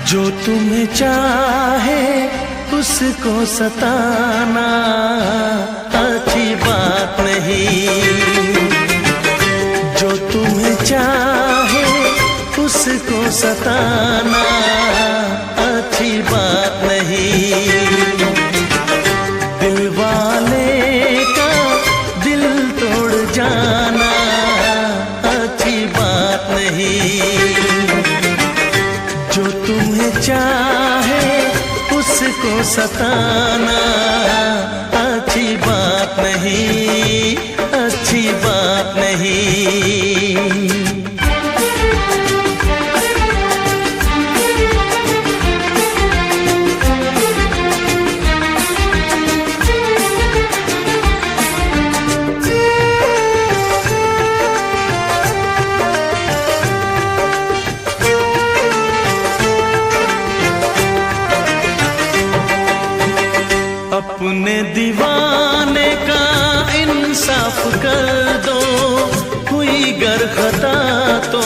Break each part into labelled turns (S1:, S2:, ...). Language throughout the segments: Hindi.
S1: जो तुम्हें चाहे उसको सताना अच्छी बात नहीं। जो तुम्हें चाहे उसको सताना अच्छी बात नहीं। दिल वाले का दिल तोड़ जाना अच्छी बात नहीं। जो तुम्हें चाहे उसको सताना अच्छी बात नहीं, अच्छी बात नहीं। अपने दीवाने का इंसाफ कर दो, हुई गर खता तो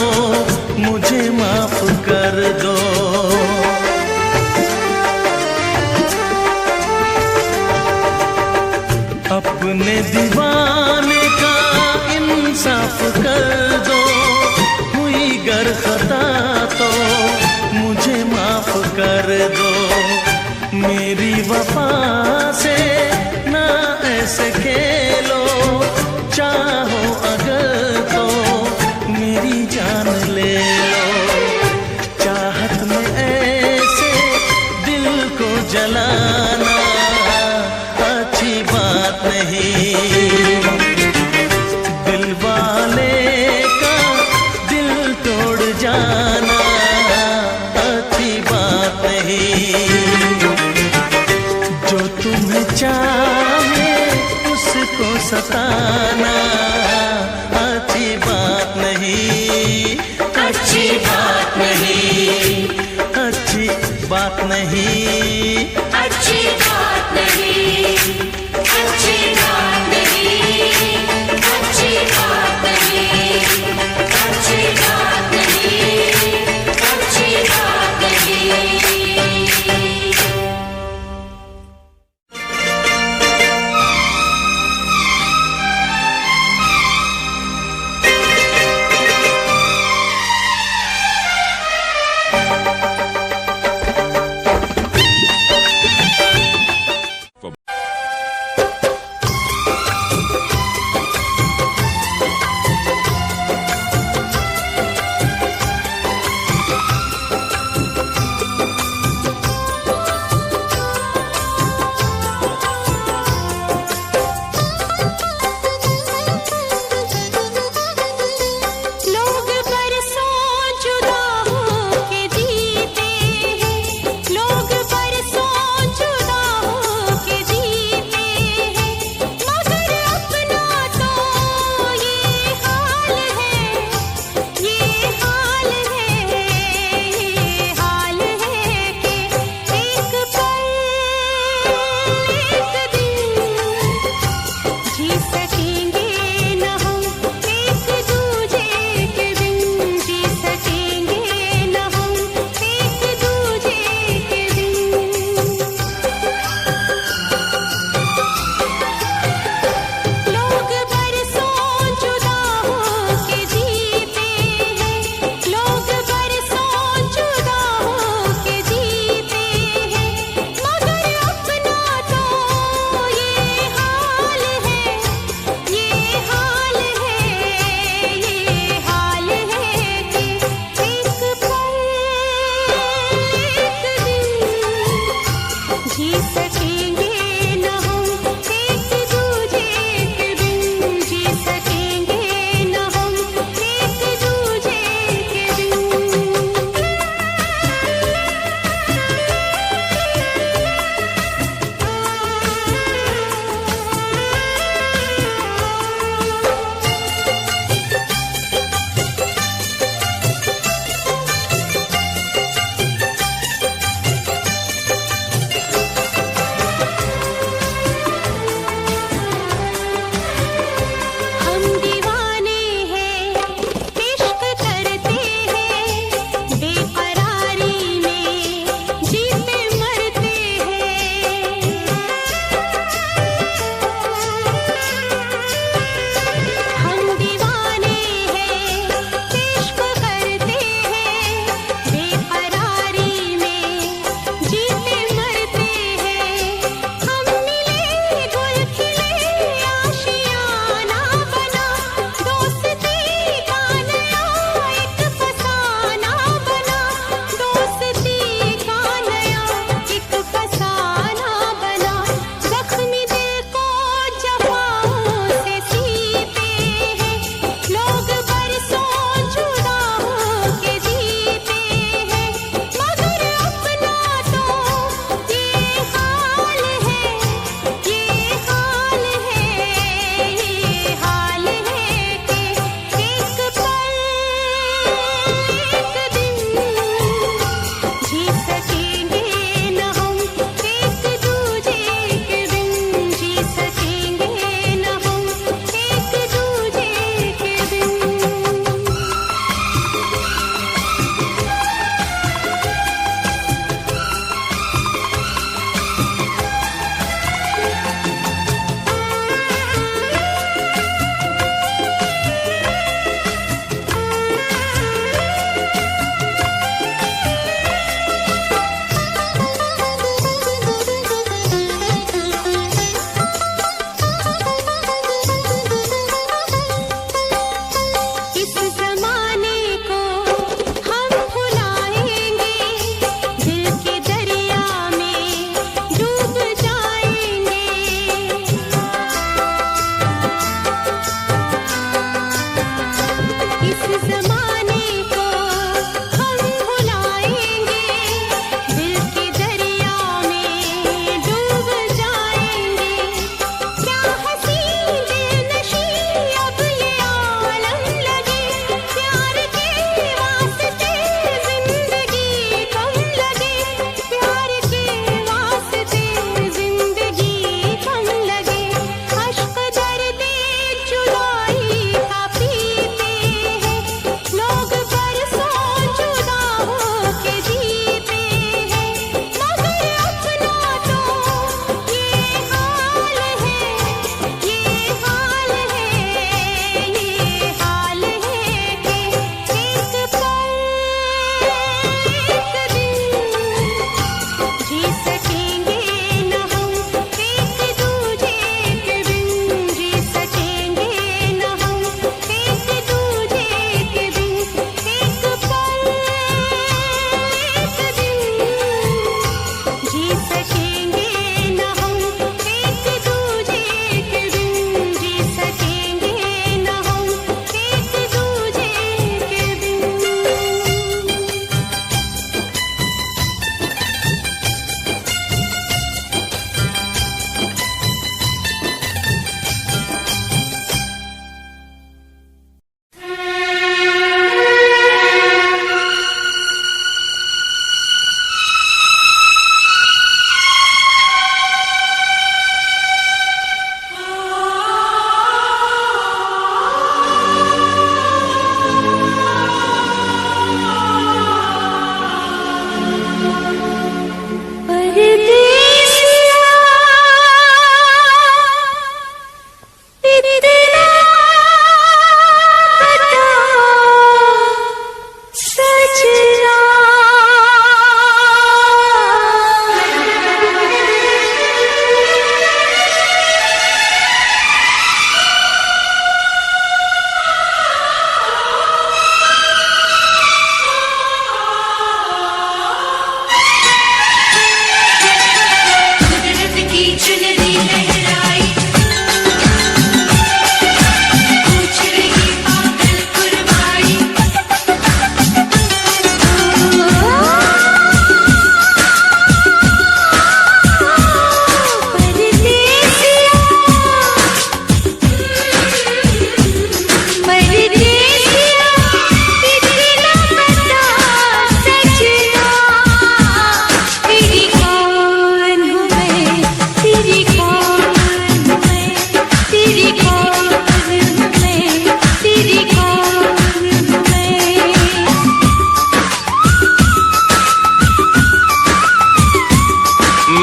S1: मुझे माफ कर दो। अपने दीवाने का इंसाफ कर दो, हुई गर खता तो मुझे माफ कर दो। मेरी वफा से ना ऐसे खेलो, चाहो अगर तो मेरी जान ले लो। चाहत में ऐसे दिल को जलाना अच्छी बात नहीं। दिल वाले का दिल तोड़ जाना अच्छी बात नहीं। जो तुम्हें चाहे उसको सताना अच्छी बात नहीं, अच्छी बात नहीं, अच्छी बात नहीं।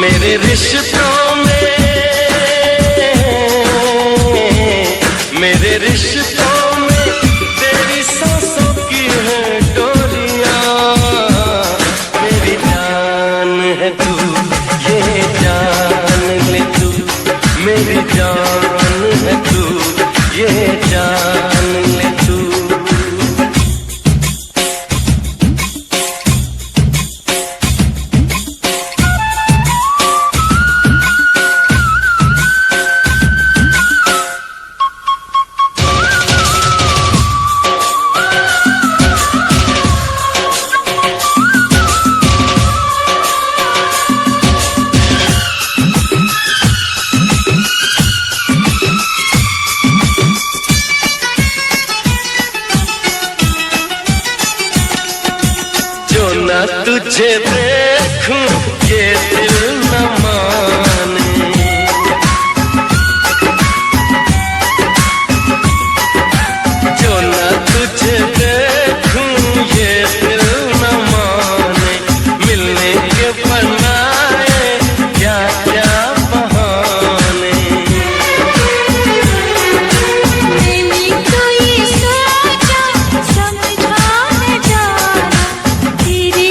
S1: मेरे रिश्तों में, मेरे रिश्तों में तेरी सांसों की है डोरियां। मेरी जान है तू, ये जान ले तू। मेरी जान है तू, ये जान ले तू। तुझे देखूं ये दिल न माने, जो न तुझे देखूं ये दिल न माने। मिलने के बनाए क्या क्या बहाने।
S2: मैंने तो ये सोचा समझा न जाना, तेरे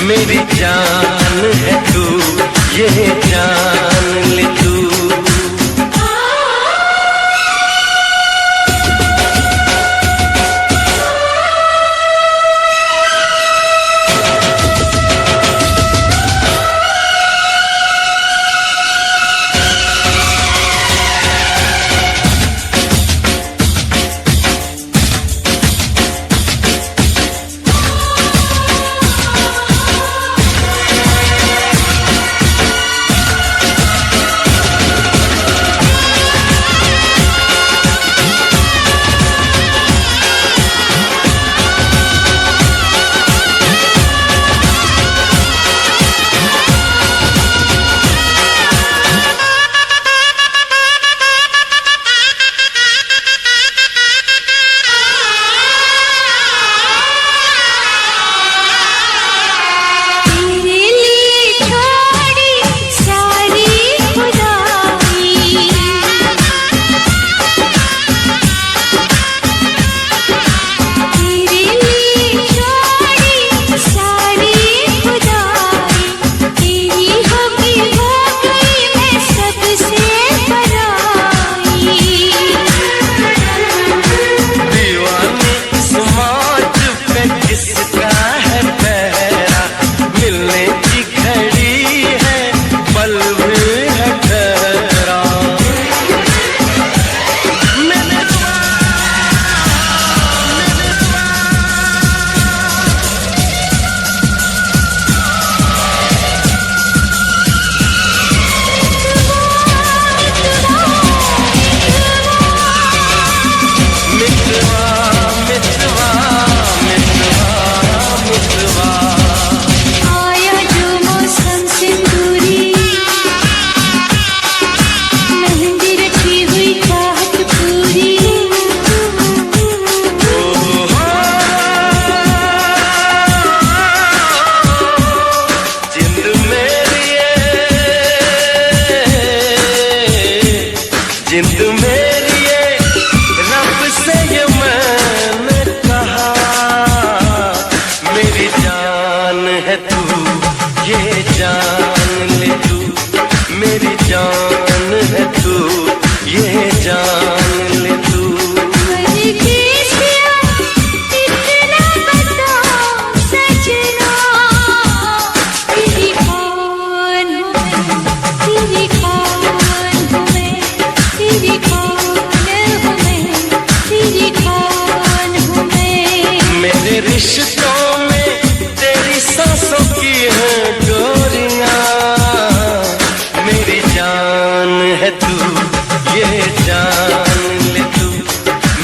S1: मेरी जान है तू, ये जान ले तू।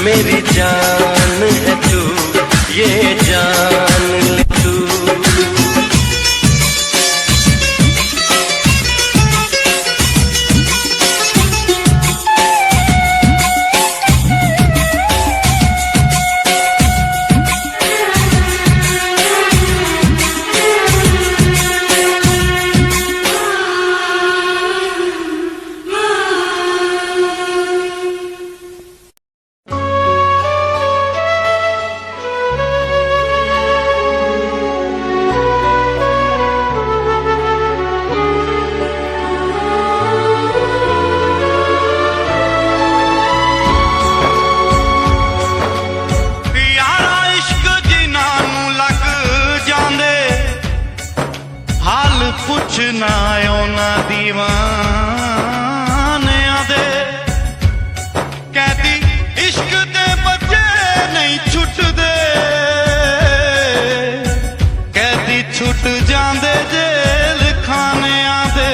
S1: मेरी जान है तू, ये जान ले तू।
S3: पुछना ना दीवानियां दे, कहती इश्क दे बच्चे नहीं छुटदे, कहती छुट जांदे जेल खानियां दे।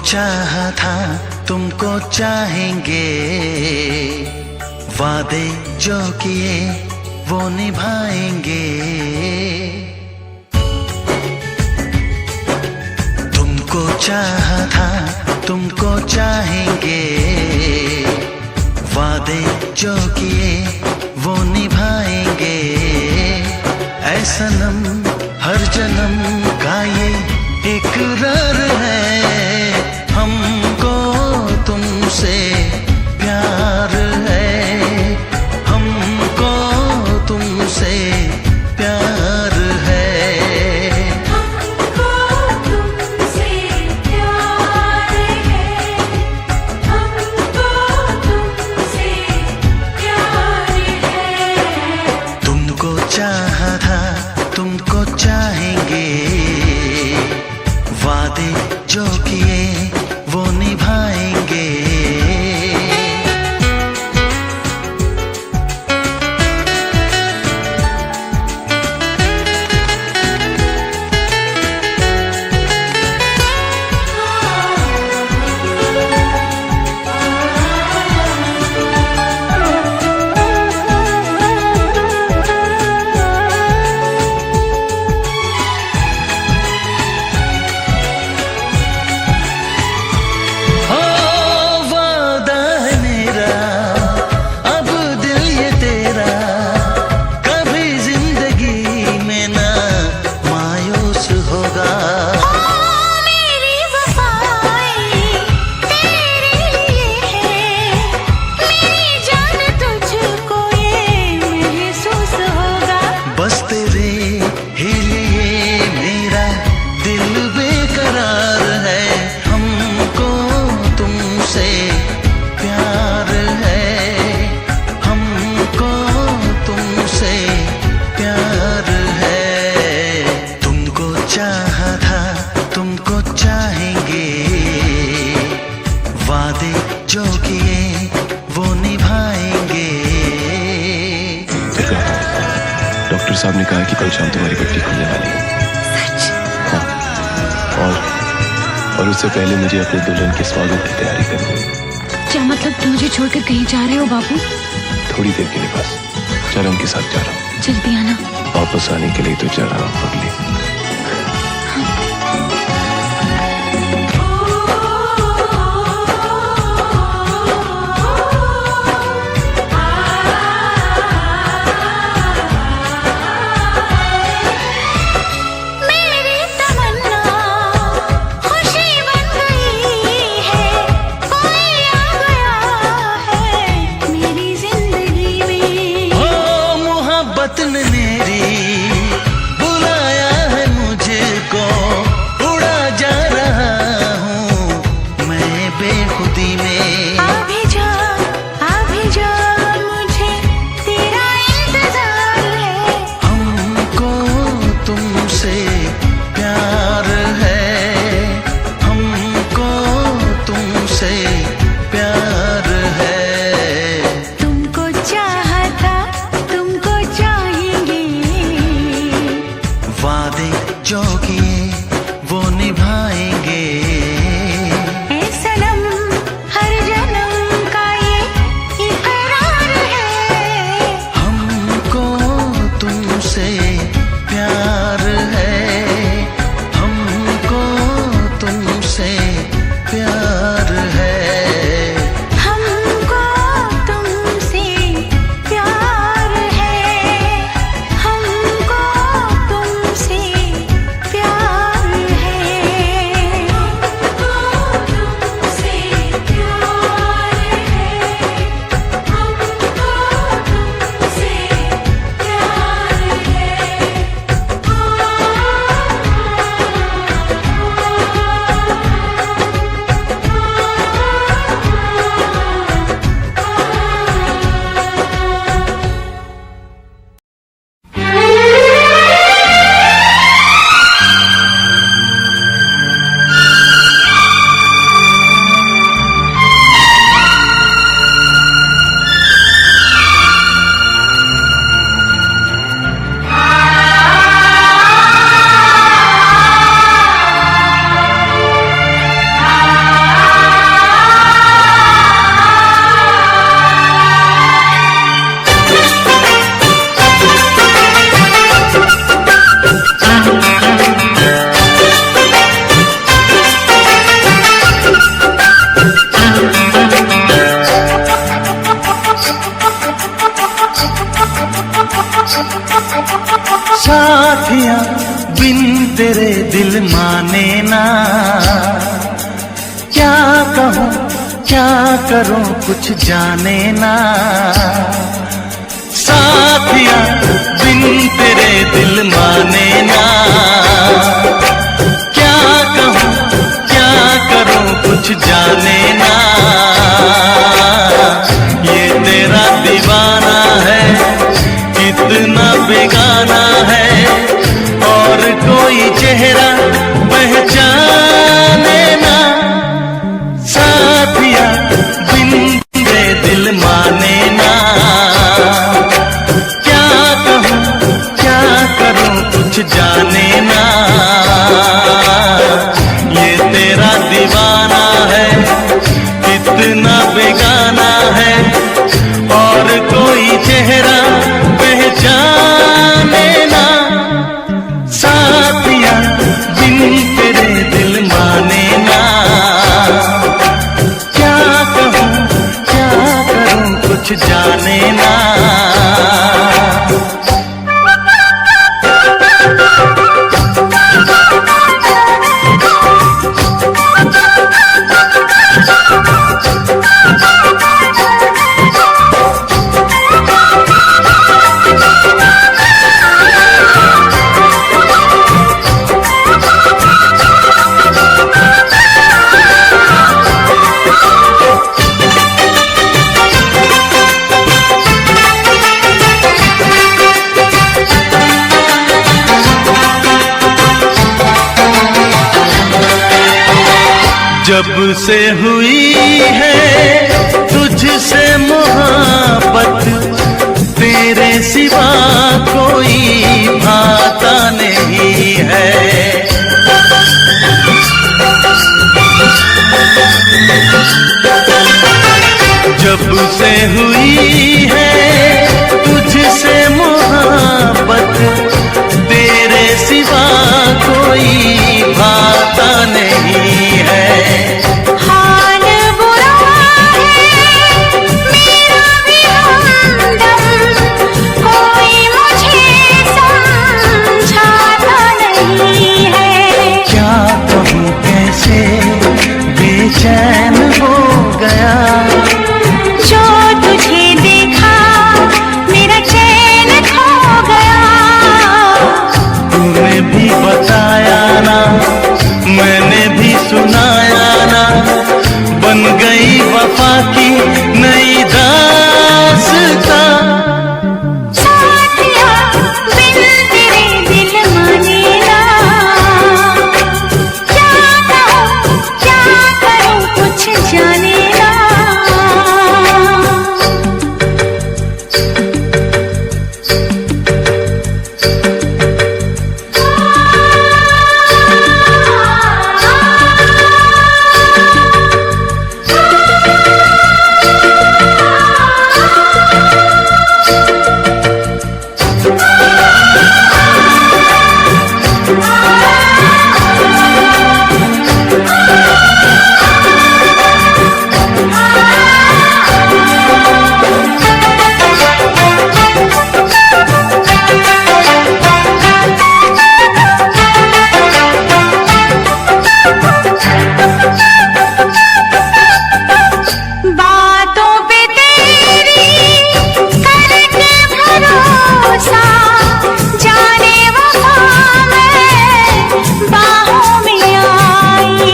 S4: चाहा था तुमको चाहेंगे, वादे जो किए वो निभाएंगे। तुमको चाहा था तुमको चाहेंगे, वादे जो किए वो निभाएंगे। ऐ सनम हर जन्म का ये इकरार है, हमको तुमसे प्यार है, हमको तुमसे प्यार है।
S2: हमको तुमसे प्यार है, हमको तुमसे प्यार है।
S4: तुमको चाहा था तुमको चाहेंगे, वादे जो किए वो निभाएंगे। जो किए वो निभाएंगे।
S5: डॉक्टर साहब ने कहा कि कल शाम तुम्हारी पट्टी खुलने वाली है।
S2: सच?
S5: हाँ। और उससे पहले मुझे अपने दुल्हन के स्वागत की तैयारी करनी है।
S2: क्या मतलब तुम मुझे छोड़कर कहीं जा रहे हो बाबू?
S5: थोड़ी देर के लिए बस, चरण के साथ जा रहा हूँ।
S2: जल्दी आना।
S5: वापस आने के लिए तो जा रहा हूँ पगली।
S4: मेरी बुलाया है मुझको, उड़ा जा रहा हूँ मैं बेखुदी में।
S2: अभी जा मुझे तेरा इंतजार है।
S4: साथिया बिन तेरे दिल माने ना, क्या कहूँ क्या करूँ कुछ जाने ना। साथिया बिन तेरे दिल माने ना, क्या कहूँ क्या करूँ कुछ जाने ना। ये तेरा दीवाना है कितना बेगाना है, और कोई चेहरा पहचाने ना। साथिया बिन तेरे दिल माने ना, क्या कहूँ क्या करूँ कुछ जाने ना। ये तेरा दीवाना है कितना बेगाना है, और कोई चेहरा पहचाने ना। साथिया बिन तेरे दिल माने ना, क्या कहूँ क्या करूँ कुछ जाने ना। जब से हुई है तुझसे मोहब्बत, तेरे सिवा कोई भाता नहीं है। जब से हुई है तुझसे मोहब्बत, तेरे सिवा कोई भाता नहीं है।
S2: हाल बुरा है मेरा भी हमदम, कोई मुझे समझाता नहीं है।
S4: क्या कहूँ कैसे बेचैन हो गया,
S2: जो तुझे देखा मेरा चैन खो गया।
S4: तूने भी बताया ना मैंने भी सुनाया ना, बन गई वफा की नई दास्तां।
S2: साथिया बिन तेरे दिल माने ना, क्या कहूँ क्या करूँ कुछ जाने ना। बातों पे तेरी करके भरोसा, जाने वफा मैं बाहों में आई।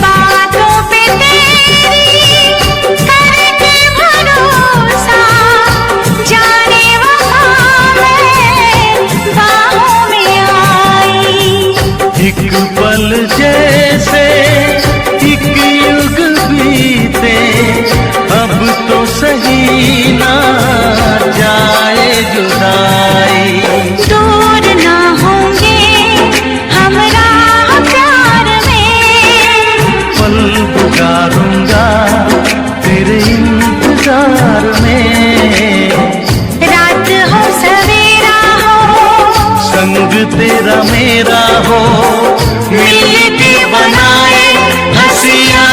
S2: बातों पे तेरी करके भरोसा, जाने वफा मैं बाहों में आई।
S4: एक पल जैसे एक युग बीते, अब तो सही ना जाए जुदाई।
S2: दूर ना होंगे हम राह प्यार में,
S4: पल गुजारूंगा तेरे इंतजार में।
S2: रात हो सवेरा हो
S4: संग तेरा मेरा हो, मिलके बनाए हंसियाँ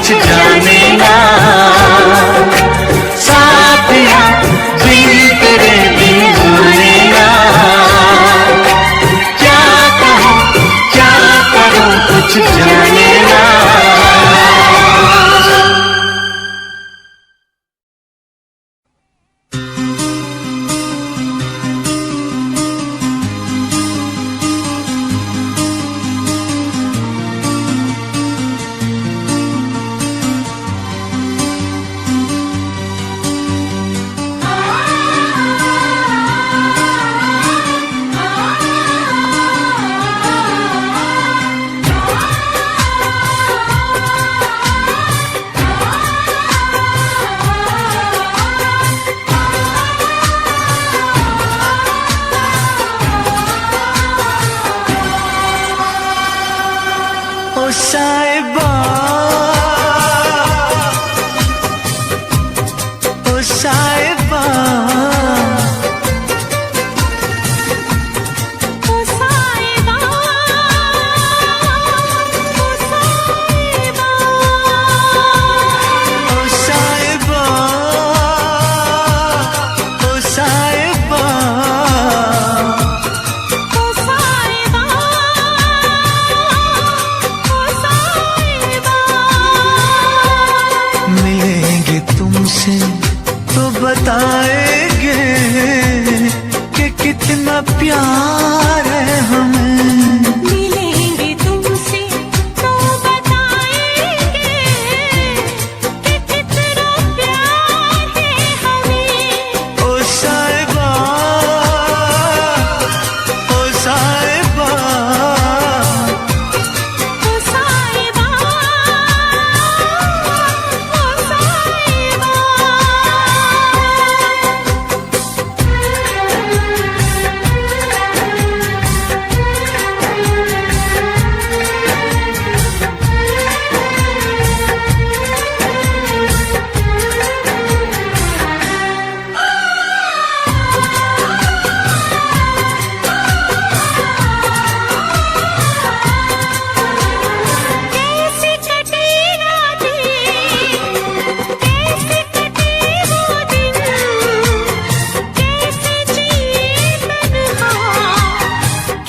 S4: कुछ जाने ना। साथिया बिन तेरे बिन जाने ना। क्या करूं कुछ जाने ना। बताएंगे कि कितना प्यार है हमें।
S2: मिलेंगे तुमसे तो बताएंगे कि कितना प्यार है हमें।
S4: ओ साहिबा, ओ साहिबा,
S2: ओ साहिबा, ओ साहिबा। कैसे कटे रातें, कैसे कटे वो दिन, कैसे जिए तन्हा,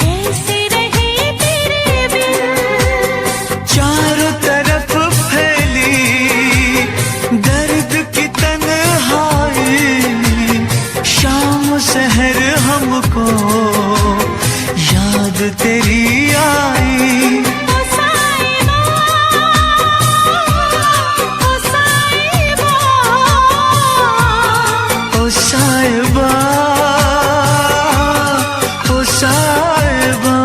S2: कैसे रहे तेरे बिन।
S4: चारों तरफ फैली दर्द की तन्हाई, शाम सहर हमको याद तेरी आई।
S2: ओ साहिबा, ओ साहिबा,
S4: ओ साहिबा, ओ साहिबा।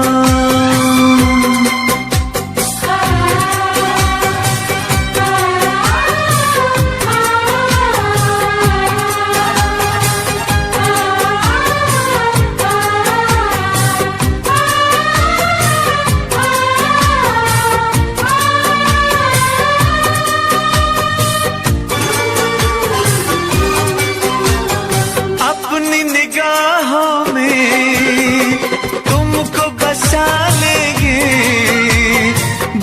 S4: अपनी निगाहों में तुमको बसा लेंगे,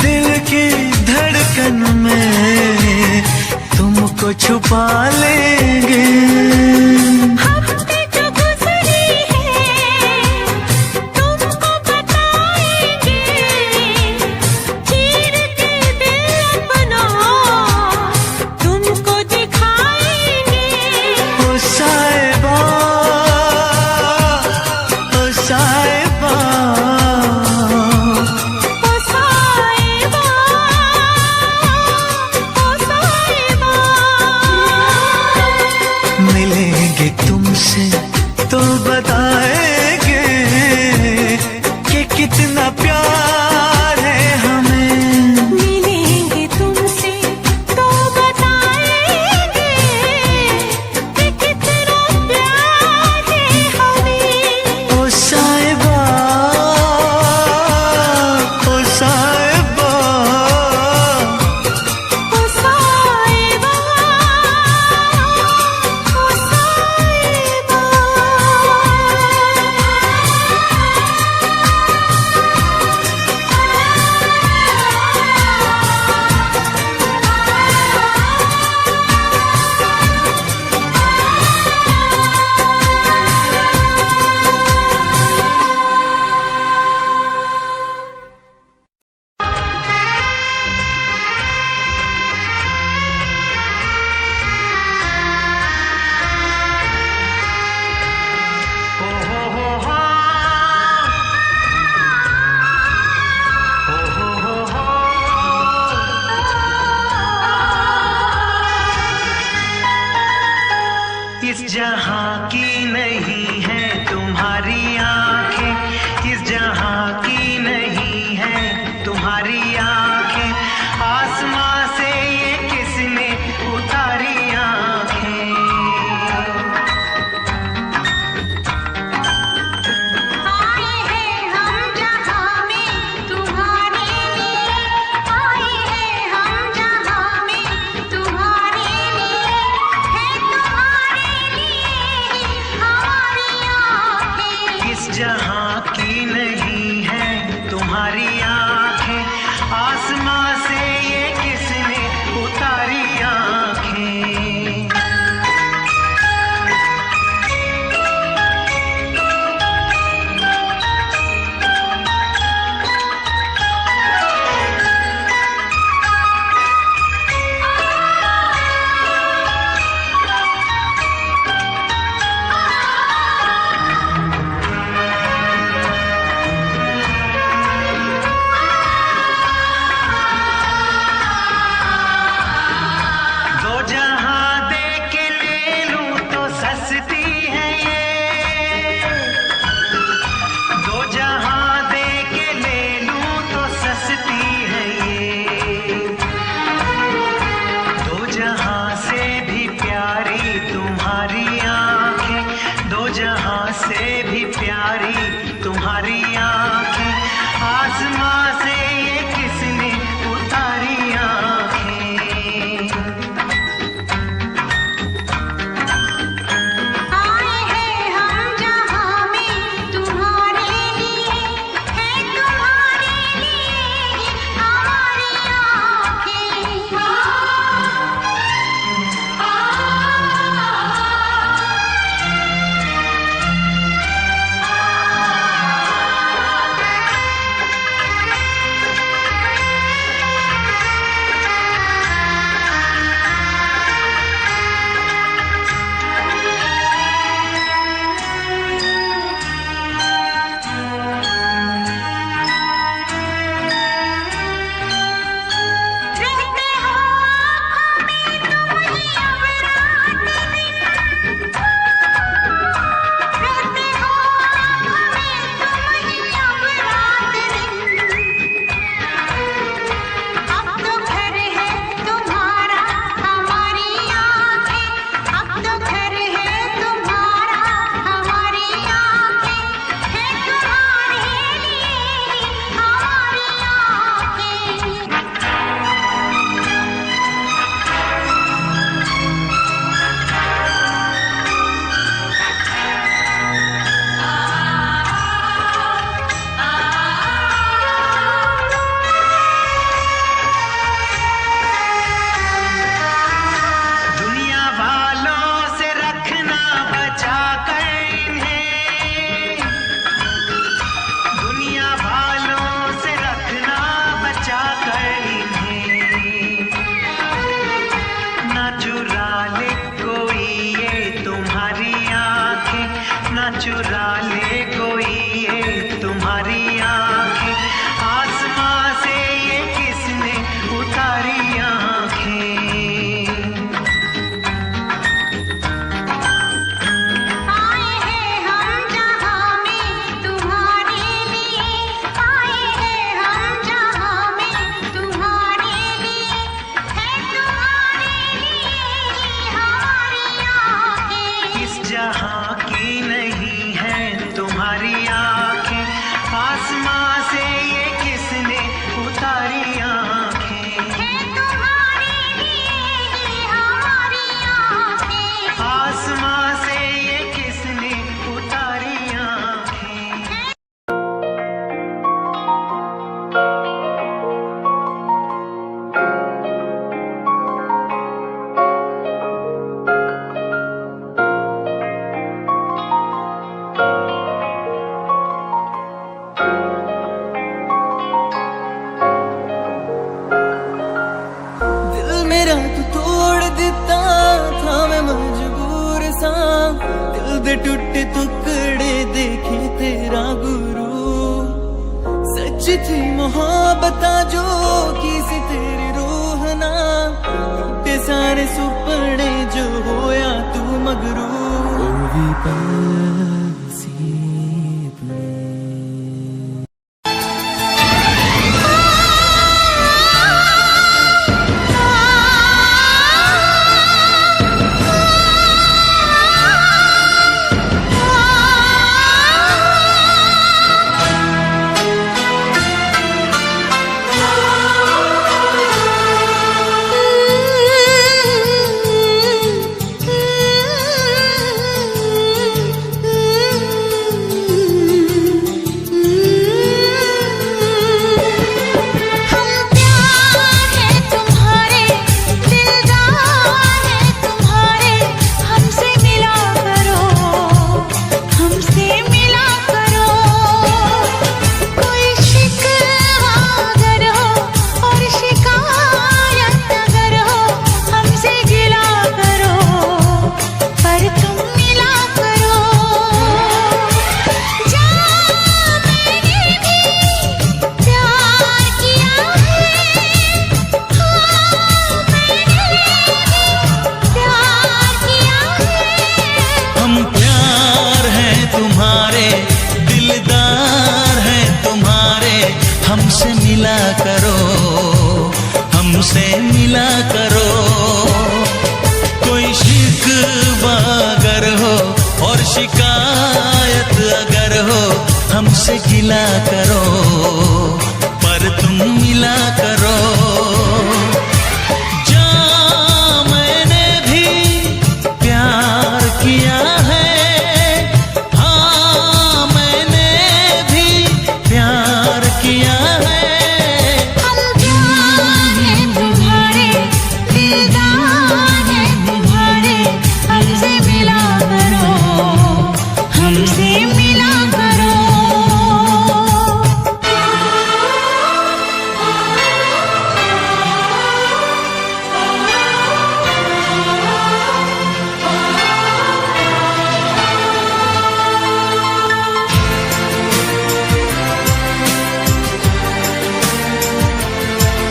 S4: दिल की धड़कन में तुमको छुपा लेंगे।
S2: हफ्ते जो गुजरे हैं तुमको बताएंगे, चीर के दिल अपना तुमको दिखाएंगे।
S4: ओ साहिबा, ओ साहिबा,
S2: ओ साहिबा, ओ साहिबा।
S6: चुरा ले कोई ये तुम्हारी आंखें, आसमां से ये किसने उतारी आंखें।
S2: आए हैं हम जहां में तुम्हारे लिए, आए हैं हम जहां में तुम्हारे लिए, है तुम्हारे लिए ही हमारी आंखें।
S6: इस जहां की नहीं है तुम्हारी आंखें, आसमां से ये किसने उतारी आंखें।
S2: है तुम्हारे लिए ही हमारी आंखें।
S6: आसमां से ये किसने उतारी आंखें।
S7: दिल मेरा तू तोड़ दिता था, मैं मजबूर सा दिल दे टुटे टुकड़े देखे तेरा गुरु। सच थी मोहब्बत जो की सी तेरी रूह ना, टूटे सारे सुपने जो होया तू मगरू।
S4: हमसे मिला करो, हमसे मिला करो। कोई शिकवा अगर हो और शिकायत अगर हो, हमसे गिला करो, पर तुम मिला करो। जा मैंने भी प्यार किया है, हाँ मैंने भी प्यार किया है।
S2: हम प्यार हैं तुम्हारे, दिलदार हैं तुम्हारे, हमसे मिला करो, हमसे मिला करो।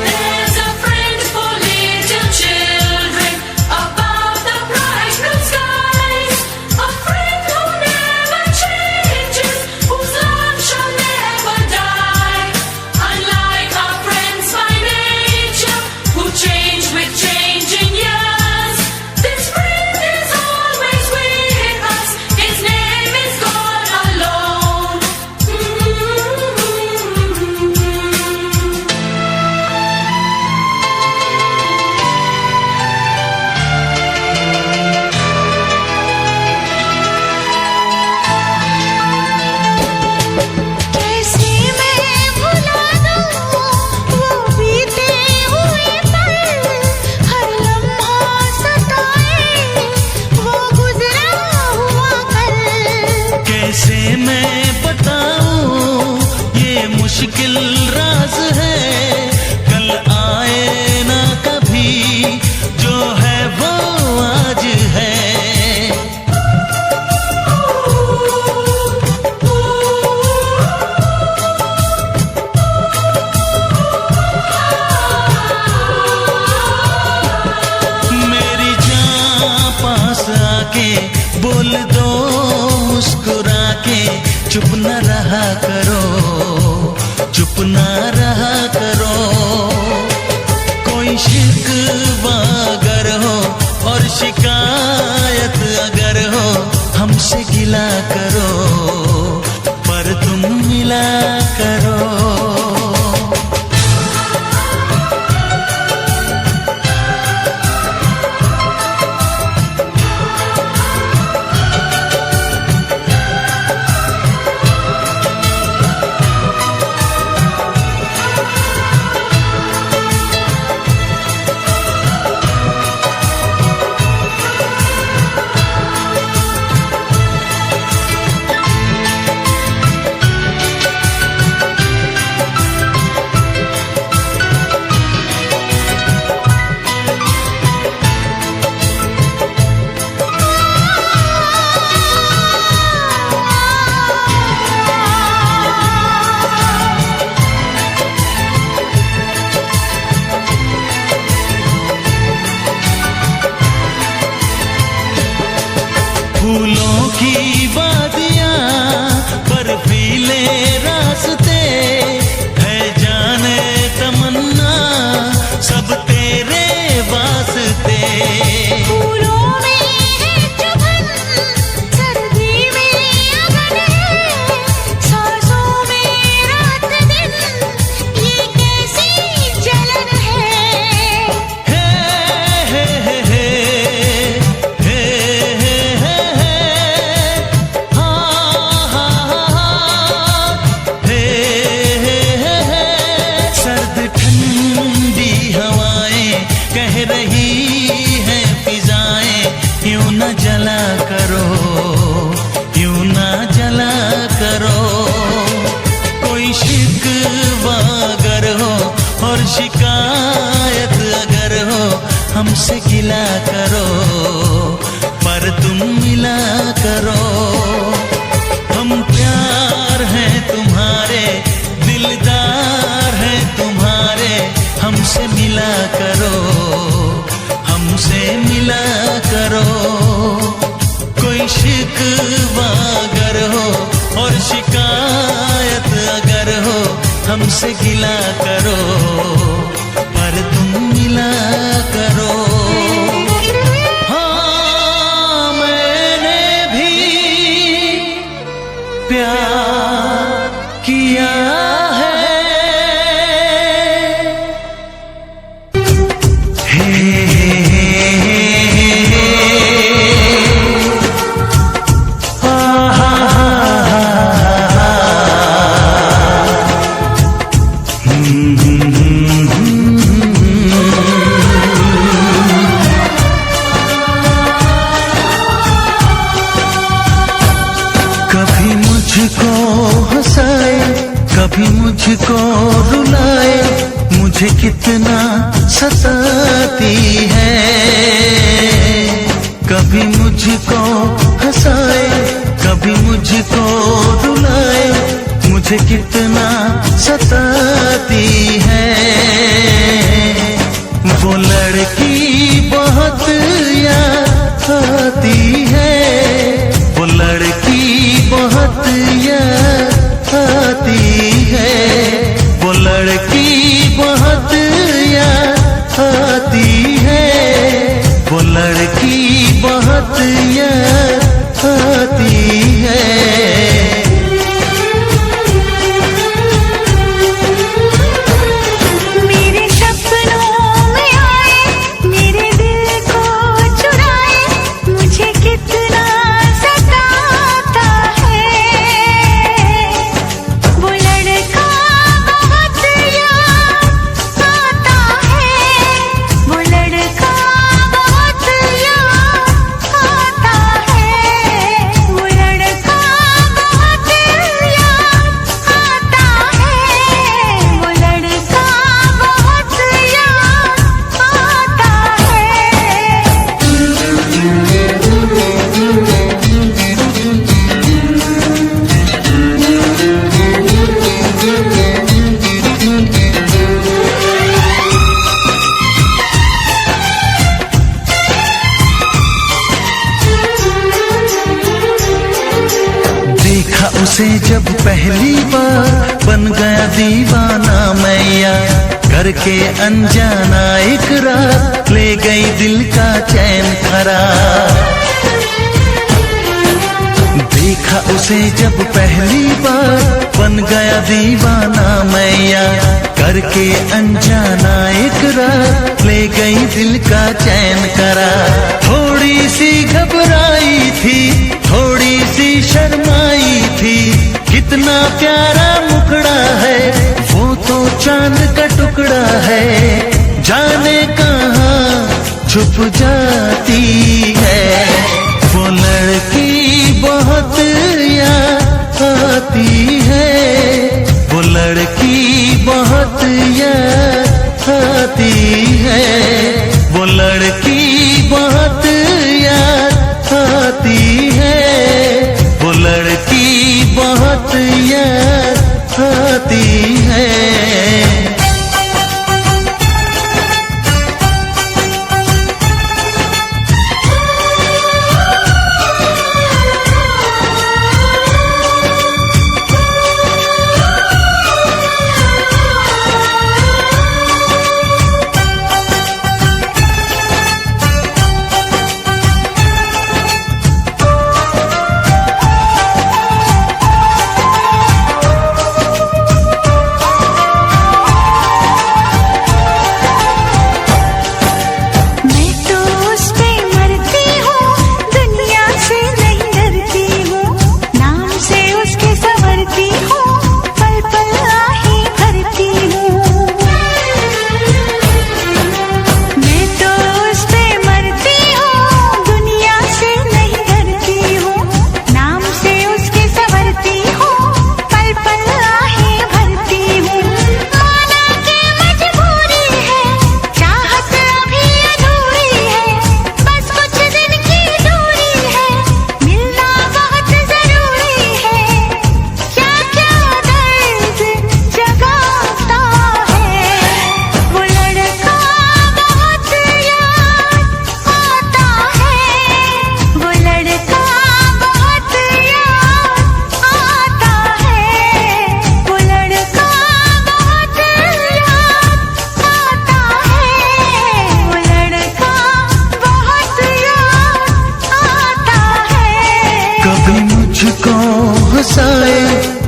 S8: There's a friend for little children above the bright blue skies, a friend who never changes, whose love shall never die. Unlike our friends by nature, who change with changing years, this friend is always with us. His name is God alone.
S2: कैसे मैं भुला दूँ वो बीते हुए पल, हर लम्हा सताए वो गुजरा हुआ कल।
S4: कैसे मैं बताऊं ये मुश्किल राज है, कल आए ना कभी, जो है वो आज है। चुप न रहा करो, चुप न रहा करो। कोई शिकवा अगर हो और शिकायत अगर हो, हमसे गिला करो, पर तुम मिला करो। फूलों की वादियाँ, बर्फीले रास्ते, है जाने तमन्ना सब तेरे वास्ते।
S2: फूलों में है चुभन, सर्दी में अगन है, सांसों में रात दिन, ये कैसी जलन है।
S4: हे हे हे जला करो, यूं ना जला करो। कोई शिकवा अगर हो और शिकायत अगर हो, हमसे गिला करो, पर तुम मिला करो। हम प्यार हैं तुम्हारे, दिलदार हैं तुम्हारे, हमसे मिला करो, हमसे मिला करो। कोई शिकवा अगर हो और शिकायत अगर हो, हमसे गिला करो, पर तुम मिला करो। हाँ, मैंने भी प्यार किया है। कभी मुझको हंसाए, कभी मुझको रुलाए, मुझे कितना सताती है। कभी मुझको हंसाए, कभी मुझको रुलाए, मुझे कितना सताती है। वो लड़की बहुत याद आती है, वो लड़की बहुत याद आती है, वो लड़की बहुत याद आती है, वो लड़की बहुत याद आती है।
S2: मेरे सपनों में आए, मेरे दिल को चुराए, मुझे कितना सताता है। वो लड़का बहुत याद
S4: उसे जब पहली बार बन गया दीवाना मैया, करके अनजाना इकरार ले गई दिल का चैन करार। देखा उसे जब पहली बार बन गया दीवाना मैया, करके अनजाना इकरार ले गई दिल का चैन करार। थोड़ी सी घबराई थी, थोड़ी सी शर्माई थी, कितना प्यारा मुखड़ा है वो तो चांद का टुकड़ा है, जाने कहाँ छुप जाती है। वो लड़की बहुत याद आती है, वो लड़की बहुत याद आती है, वो लड़की बहुत याद आती है, वो लड़की बहुत याद आती है।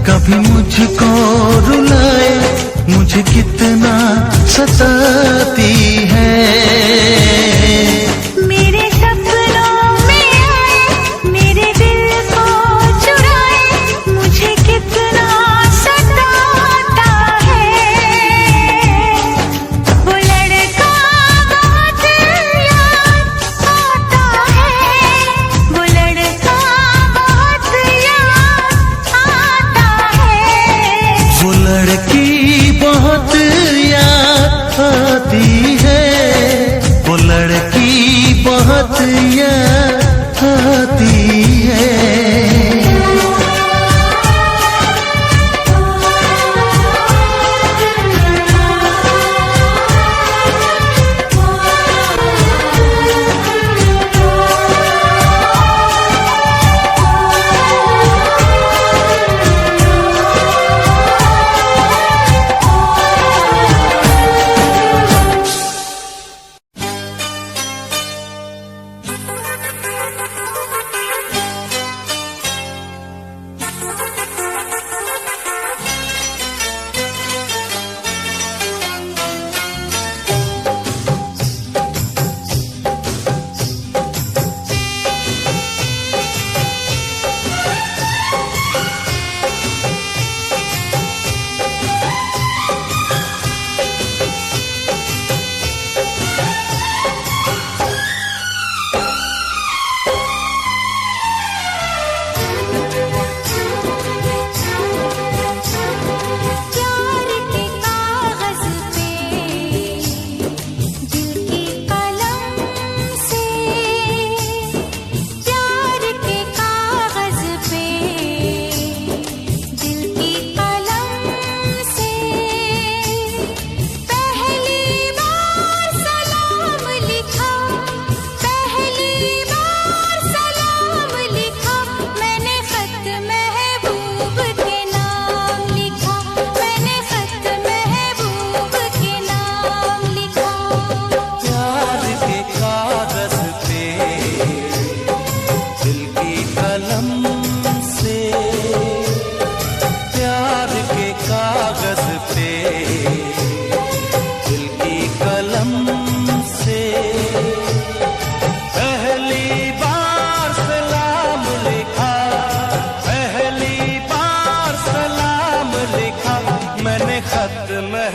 S4: कभी मुझको रुलाए, मुझे कितना सताती है।
S2: मेरे सपनों में आए, मेरे दिल को चुराए, मुझे कितना सताता है। वो लड़का बहुत याद आता है, वो लड़का बहुत याद आता है।
S4: वो लड़की बहुत याद आती है, वो लड़की बहुत याद आती है।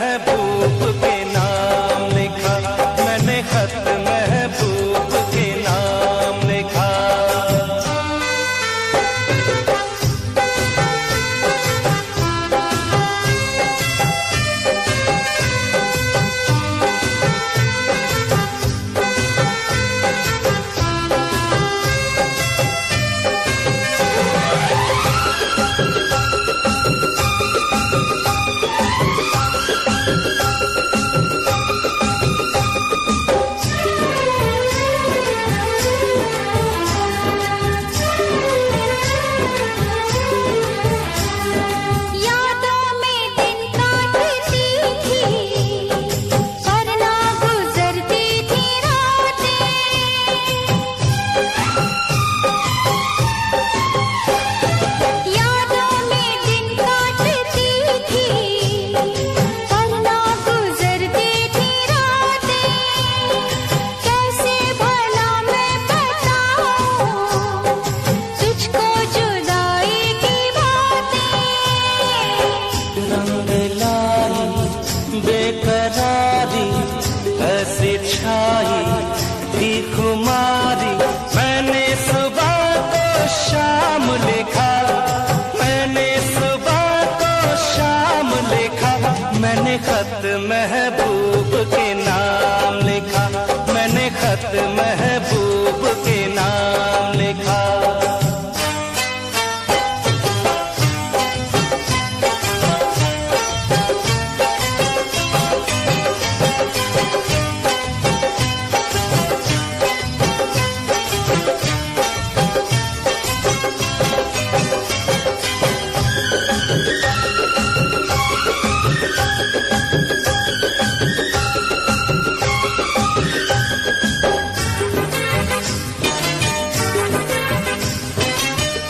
S1: महबूब के नाम लिखा, मैंने खत महबूब के नाम लिखा। बेकरारी ऐसी छाई थी खुमारी, मैंने सुबह को शाम लिखा, मैंने सुबह को शाम लिखा, मैंने खत महबूब के नाम लिखा, मैंने खत महबूब के नाम लिखा।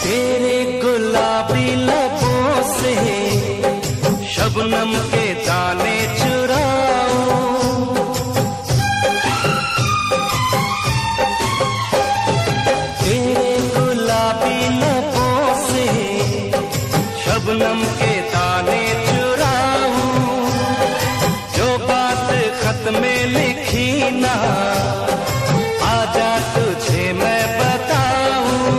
S1: तेरे गुलाबी लबों से शबनम के दाने चुराऊं, तेरे गुलाबी लबों से शबनम के दाने चुराऊं, जो बात खत में लिखी ना आजा तुझे मैं बताऊं।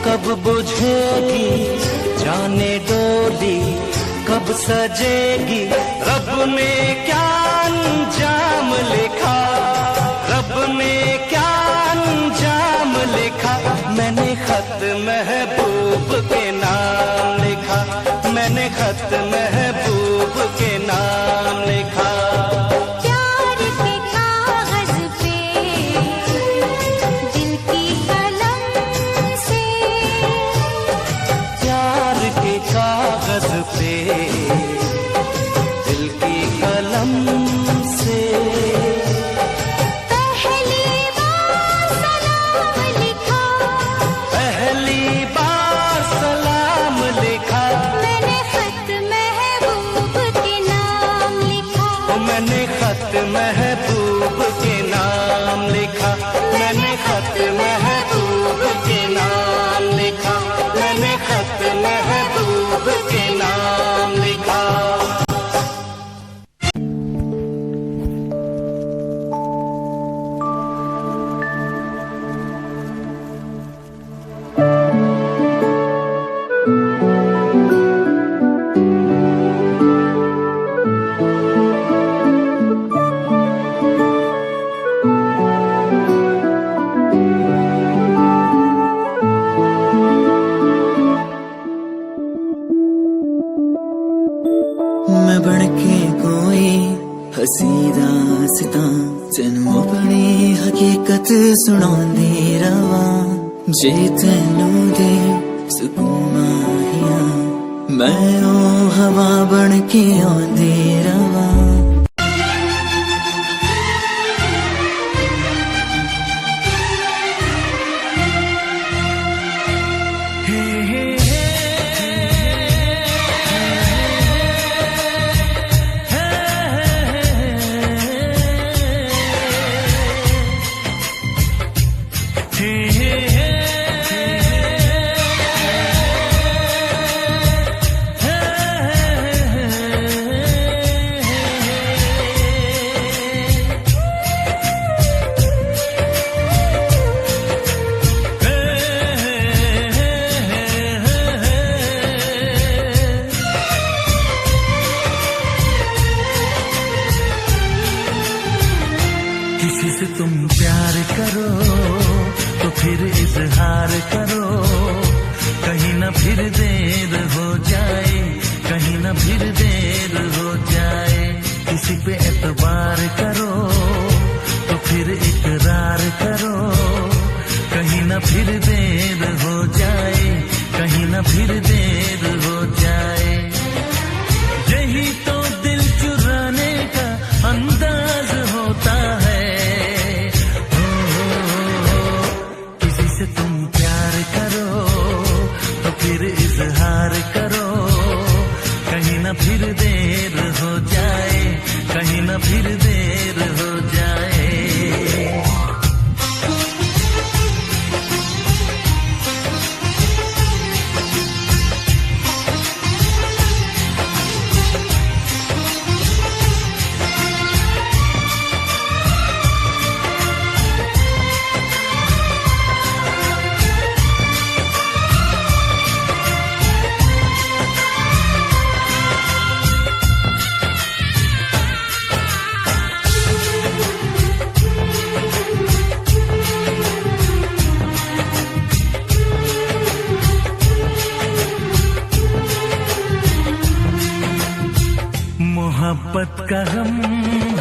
S1: कब बुझेगी जाने डोली कब सजेगी, रब ने क्या अंजाम लिखा, रब ने क्या अंजाम लिखा, मैंने खत महबूब के नाम लिखा, मैंने खत महबूब के नाम लिखा। कागज पे दिल की कलम से पहली बार सलाम लिखा, पहली बार सलाम लिखा, मैंने खत
S7: बन के कोई हसी दास्तां तेनू अपनी हकीकत सुनांदी रवां जे तेनू दे सुकून माहिया मैं ओ हवा बन के आंदी रवां
S4: से तुम प्यार करो तो फिर इजहार करो कहीं ना फिर देर हो जाए कहीं ना फिर देर हो जाए किसी पे एतबार करो तो फिर इकरार करो कहीं ना फिर देर हो जाए कहीं ना फिर देर हो जाए यही तो दिल चुराने का अंदाज होता है तुम प्यार करो तो फिर इजहार करो कहीं ना फिर देर हो जाए कहीं ना फिर देर हो जाए मोहब्बत का गम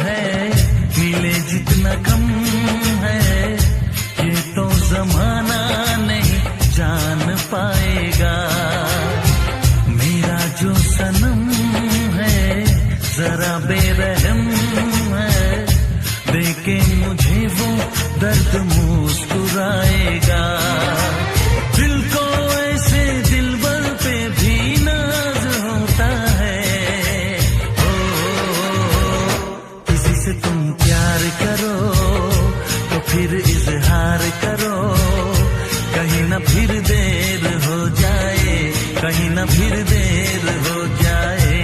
S4: है मिले जितना कम है ये तो जमाना नहीं जान पाएगा मेरा जो सनम है जरा बेरहम है देखे मुझे वो दर्द मुस्कुराएगा दिल को ऐसे दिलबर पे भी नाज होता है से तुम प्यार करो तो फिर इजहार करो कहीं ना फिर देर हो जाए कहीं ना फिर देर हो जाए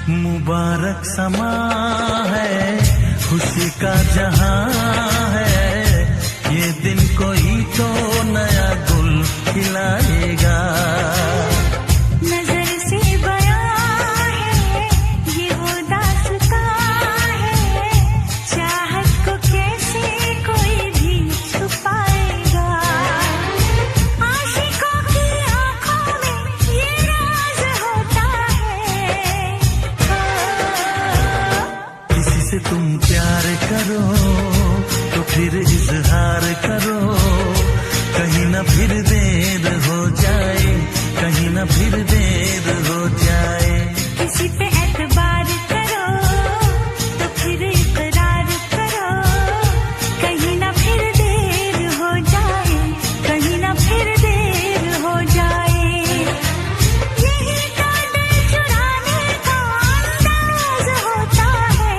S4: मुबारक समा है खुशी का जहां है ये दिन कोई तो नया गुल खिलाएगा
S2: नजर से बयां है ये वो दास्तां है चाहत को कैसे कोई भी छुपाएगा आशिकों की आंखों में ये राज होता है
S4: किसी से तुम प्यार करो तो फिर इजहार करो कहीं ना फिर देर हो जाए कहीं ना फिर देर हो जाए
S2: किसी पे एतबार करो तो फिर इकरार करो कहीं ना फिर देर हो जाए कहीं ना फिर देर हो जाए यही तो दिल चुराने का अंदाज होता है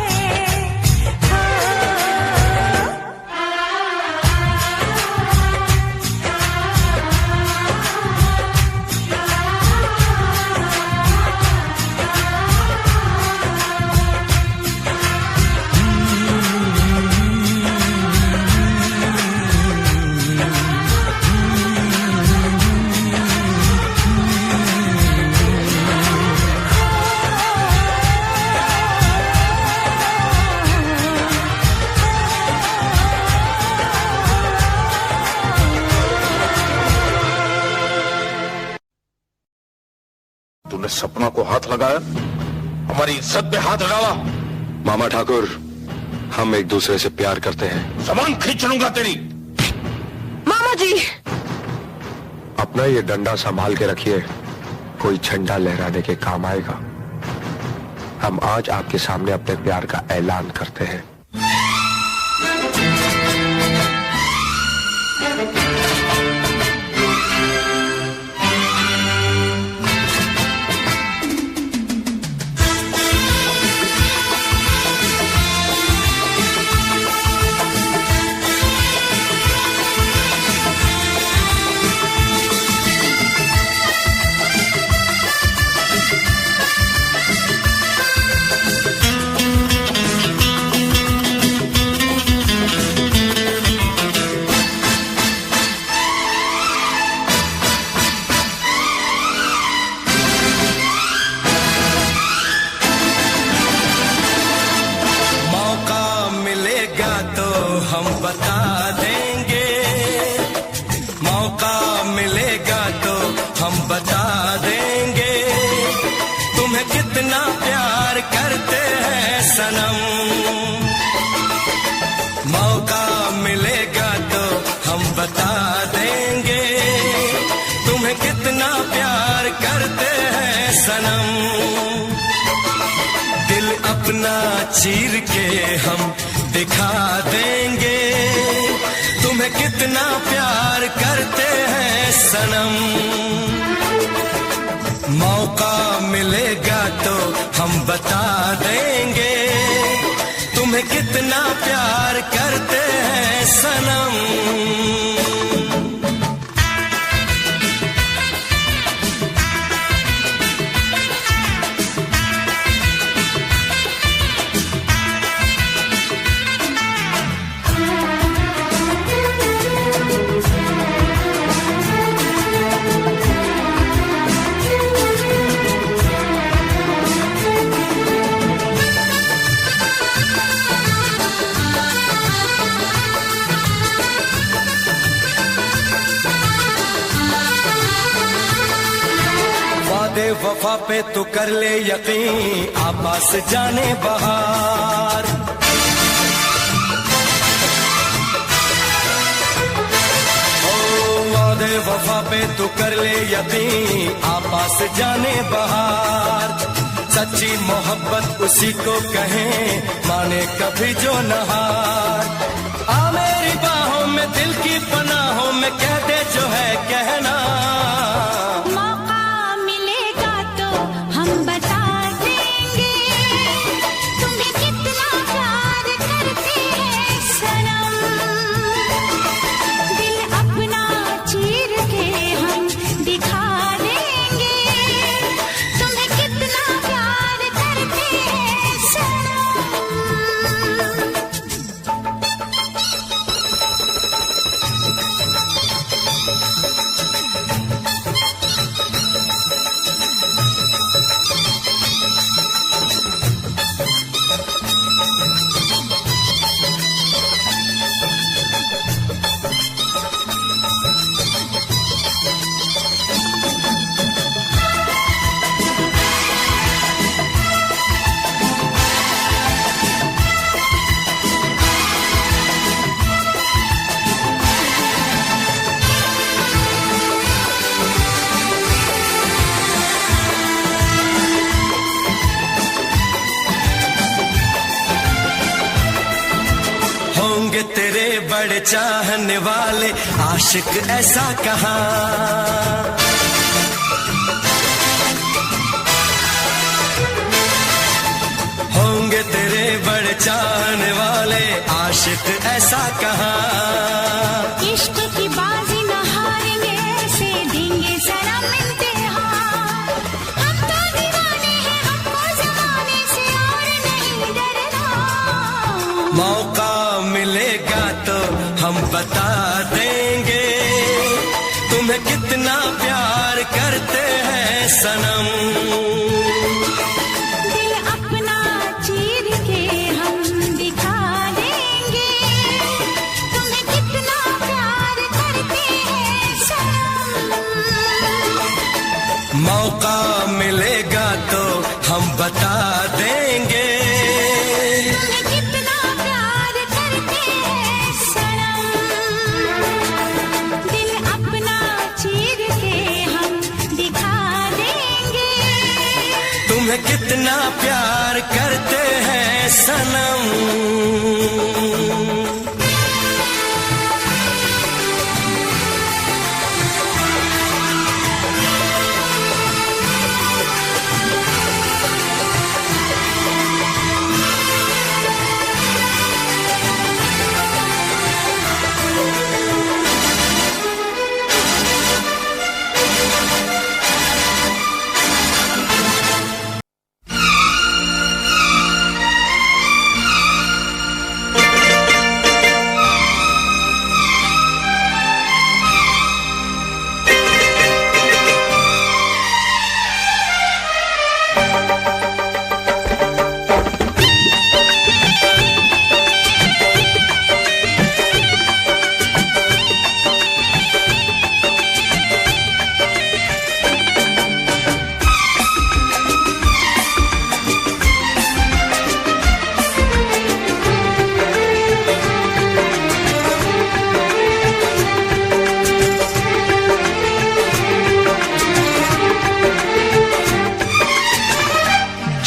S3: हमारे सपनों को हाथ लगाया, हमारी इज्जत पे हाथ डाला।
S5: मामा ठाकुर, हम एक दूसरे से प्यार करते हैं।
S3: जबान खींच लूंगा तेरी।
S2: मामा जी,
S5: अपना ये डंडा संभाल के रखिए, कोई झंडा लहराने के काम आएगा। हम आज आपके सामने अपने प्यार का ऐलान करते हैं।
S4: हम बता देंगे, मौका मिलेगा तो हम बता देंगे, तुम्हें कितना प्यार करते हैं सनम। मौका मिलेगा तो हम बता देंगे, तुम्हें कितना प्यार करते हैं सनम। दिल अपना चीर के हम दिखा देंगे, तुम्हें कितना प्यार करते हैं सनम। मौका मिलेगा तो हम बता देंगे, तुम्हें कितना प्यार करते हैं सनम। वफा पे तो कर ले यकीन, आपास जाने बहार। ओ वादे वफा पे तो कर ले यकीन, आपास जाने बहार। सच्ची मोहब्बत उसी को कहें, माने कभी जो नहार। आ मेरी बाहों में दिल की पनाहों में कह दे जो है कहना। तेरे बड़े चाहने वाले आशिक ऐसा कहाँ। होंगे तेरे बड़े चाहने वाले आशिक ऐसा कहाँ।
S2: इश्क की बाजी न हारेंगे, ऐसे देंगे सनम इम्तिहान। हम तो दीवाने हैं, हमको जमाने से और नहीं डरना।
S4: मौका मिलेगा तो हम बता देंगे, तुम्हें कितना प्यार करते हैं सनम।
S2: दिल अपना चीर के हम दिखा देंगे, तुम्हें कितना प्यार करते हैं सनम।
S4: मौका मिलेगा
S1: हम बता देंगे।
S2: तुम्हें कितना प्यार करते हैं सनम, दिल अपना चीर के हम दिखा देंगे।
S1: तुम्हें कितना प्यार करते हैं सनम।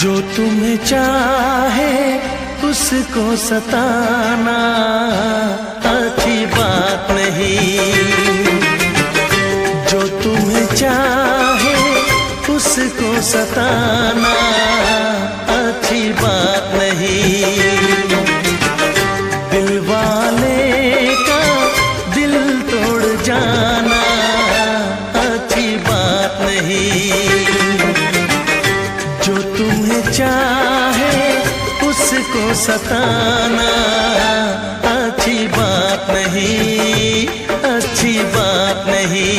S4: जो तुम्हें चाहे उसको सताना अच्छी बात नहीं। जो तुम्हें चाहे उसको सताना अच्छी बात नहीं। दिल वाले का दिल तोड़ जाना अच्छी बात नहीं। जो तुम्हें चाहे उसको सताना अच्छी बात नहीं, अच्छी बात नहीं।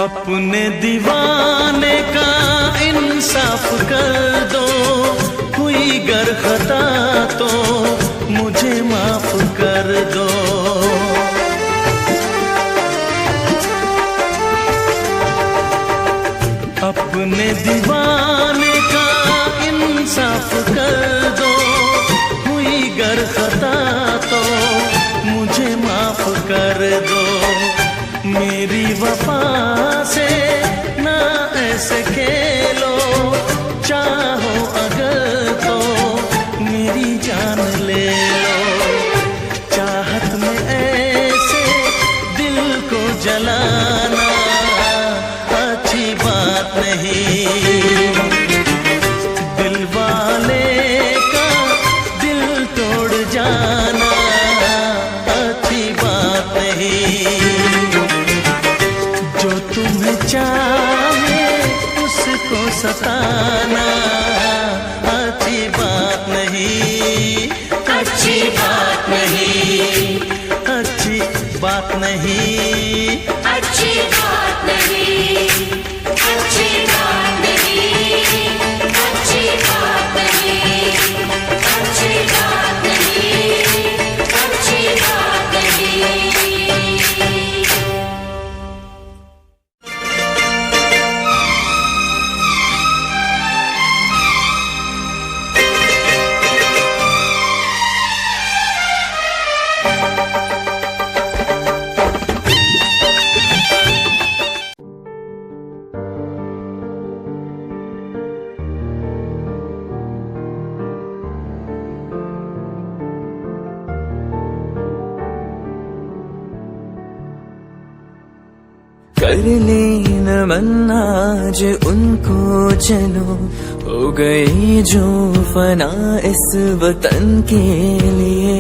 S4: अपने दीवाने का इंसाफ कर दो, हुई गर खता तो मुझे माफ कर दो। अपने दीवाने का इंसाफ कर दो, हुई गर खता तो मुझे माफ कर दो। मेरी वफा से ना ऐसे खेलो, चाहो अगर तो मेरी जान ले लो। चाहत में ऐसे दिल को जलाना अच्छी बात नहीं। दिल वाले का दिल तोड़ जाना अच्छी बात नहीं। जो तुम्हें चाहे उसको सताना अच्छी बात नहीं, अच्छी बात नहीं, अच्छी बात नहीं,
S8: अच्छी बात नहीं, अच्छी बात नहीं, अच्छी बात नहीं, अच्छी बात नहीं, अच्छी बात नहीं।
S7: कर लेना मन आज उनको चलो, हो गई जो फना इस वतन के लिए।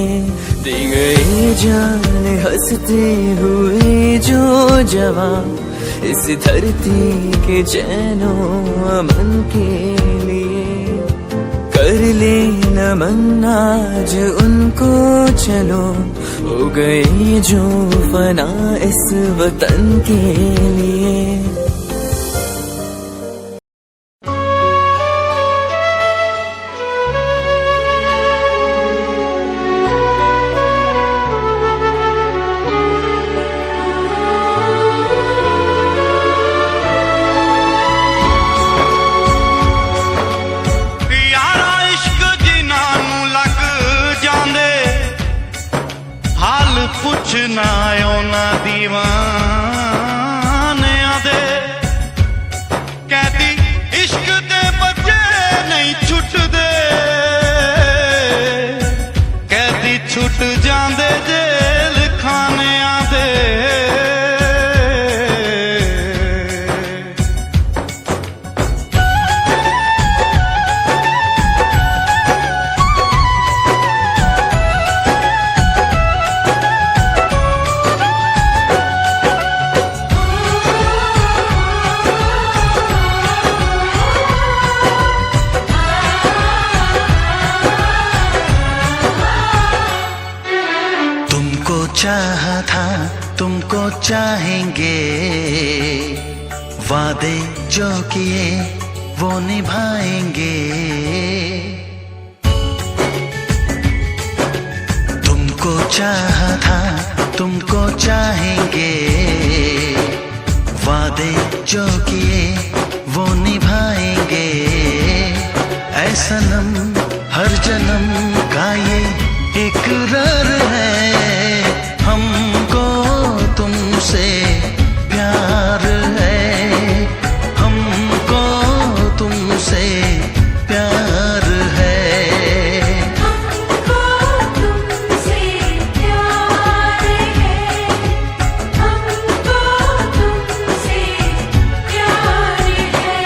S7: दी गई जान हंसते हुए जो जवान, इस धरती के चैनो अमन के लिए। कर लेना मन आज उनको चलो, हो गई जो फना इस वतन के लिए।
S3: यारा इश्क जिन्हां नूं लग जांदे हाल पुछना उन्हां दीवानियां दे। कहती इश्क दे बच्चे नहीं छुटदे, कहती छुट जांदे जेल खानियां दे।
S6: तुमको चाहा था तुमको चाहेंगे, वादे जो किए वो निभाएंगे। तुमको चाहा था तुमको चाहेंगे, वादे जो किए वो निभाएंगे। ऐ सनम हर जन्म का ये इकरार है, हमको तुमसे प्यार है, हमको तुमसे प्यार है।
S8: हमको तुमसे प्यार है, हमको तुमसे प्यार है।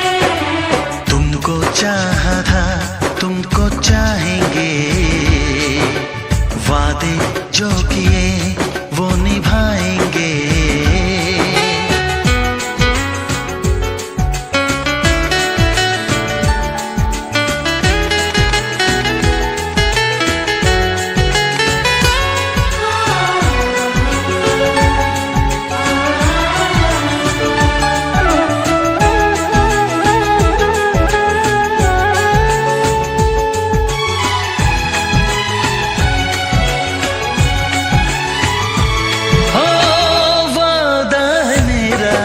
S6: तुमको चाहा था तुमको चाहेंगे, वादे जो किए वो निभाएंगे। हो वादा है मेरा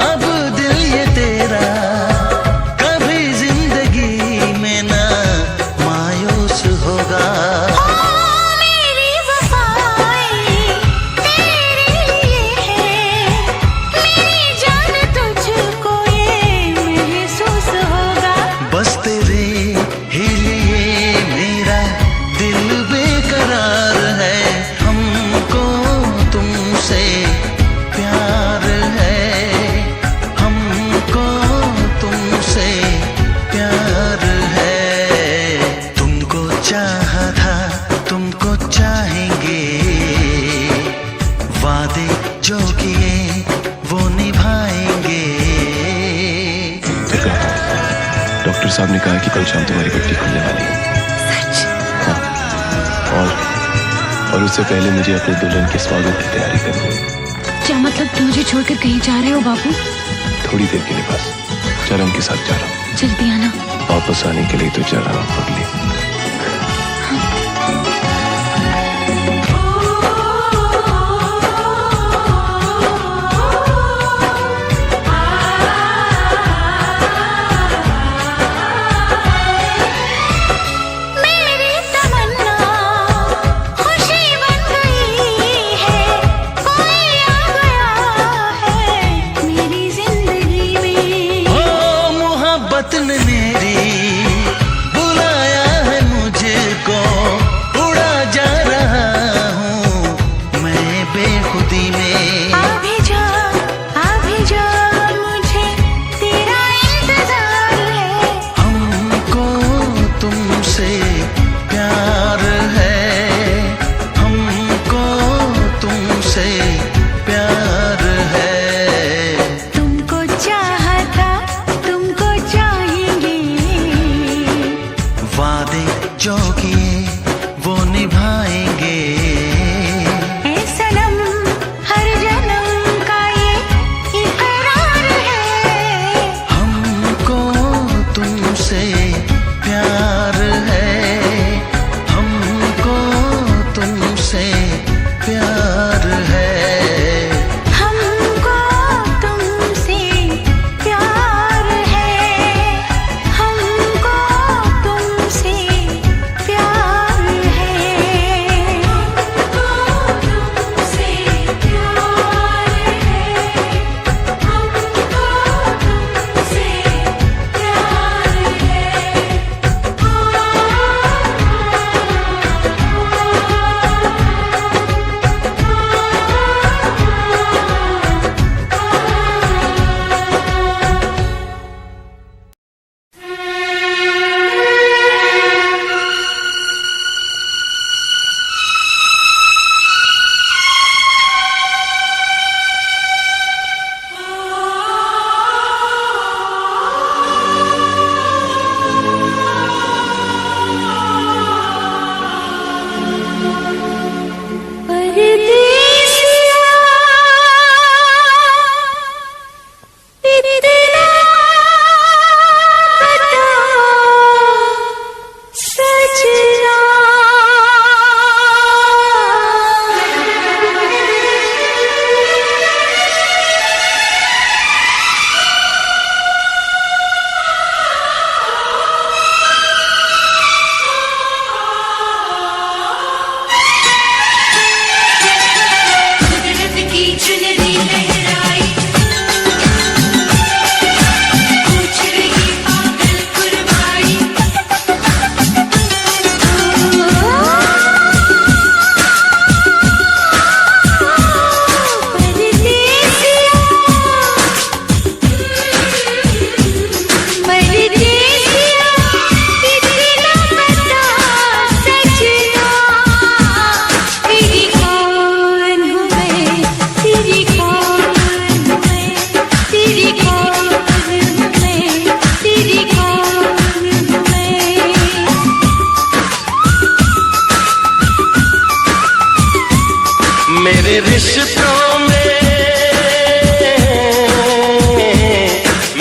S6: अब दिल ये तेरा, कभी जिंदगी में ना मायूस होगा।
S2: मेरी वफाएं तेरे लिए है, मेरी जान तुझको ये महसूस होगा।
S6: बस तेरे ही लिए मेरा दिल बेकरार है, हमको तुमसे प्यार है, हमको तुमसे प्यार है। तुमको चाहा था तुमको चाहेंगे, वादे जो किए वो निभाएंगे।
S5: डॉक्टर साहब ने कहा कि कल शाम तुम्हारी पट्टी खुलने वाली है। हाँ, और उससे पहले मुझे अपने दुल्हन के स्वागत की तैयारी करनी है।
S9: क्या मतलब तुम मुझे छोड़कर कहीं जा रहे हो बाबू?
S5: थोड़ी देर के लिए बस, चरण के साथ जा रहा हूँ।
S9: जल्दी आना।
S5: वापस आने के लिए तो जा रहा हूँ पगली।
S2: मेरी तमन्ना खुशी बन गई है, कोई आ गया है मेरी जिंदगी में।
S6: ओ मोहब्बत ने मेरी बुलाया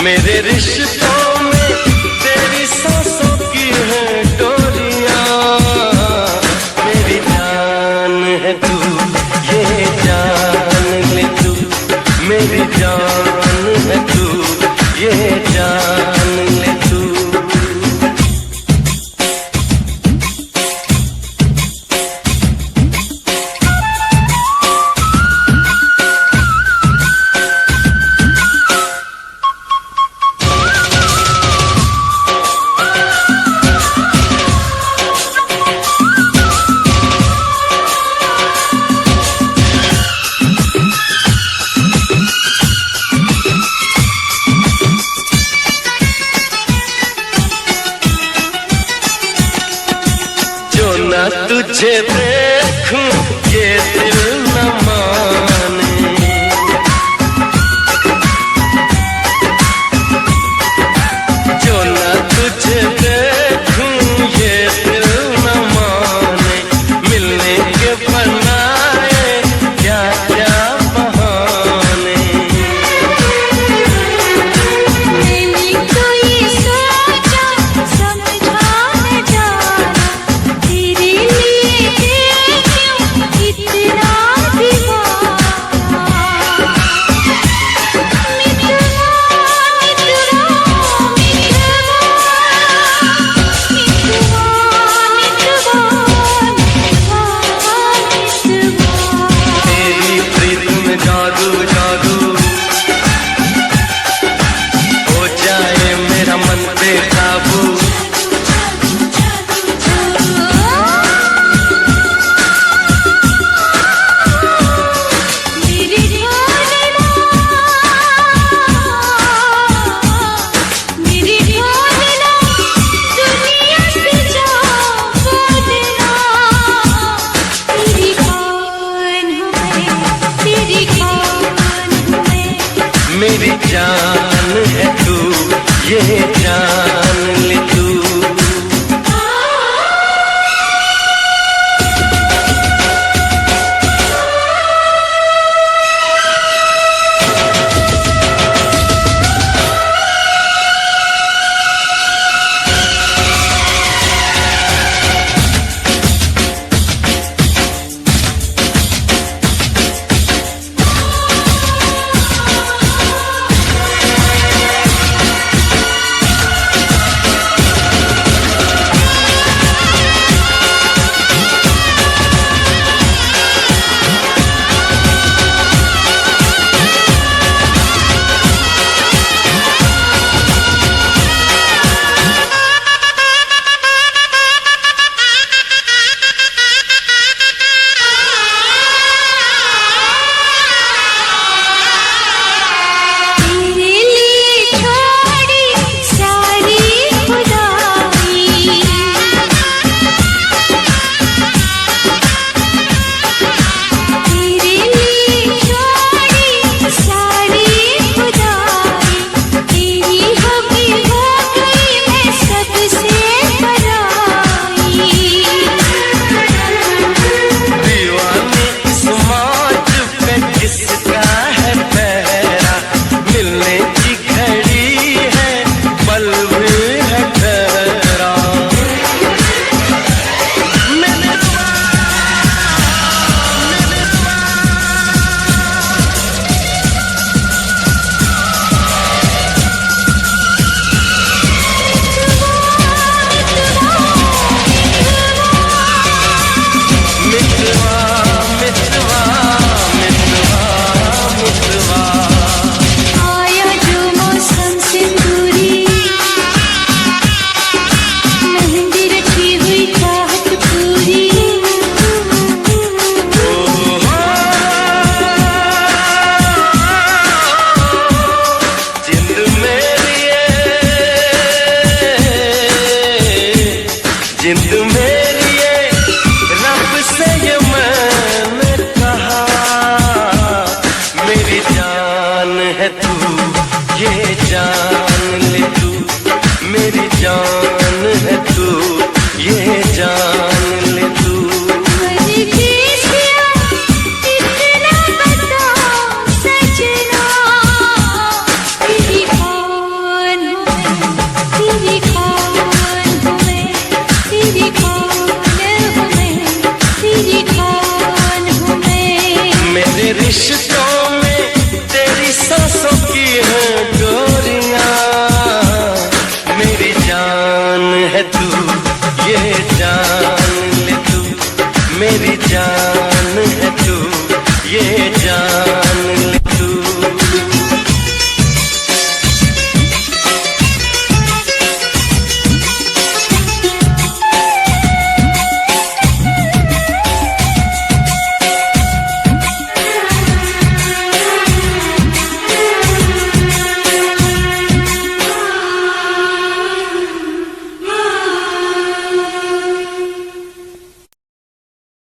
S1: मेरे रिश्तों में तेरी सांसों की है डोरियां, मेरी जान है तू, ये जान ले तू, मेरी जान है तू, ये जान ले तू। तुझे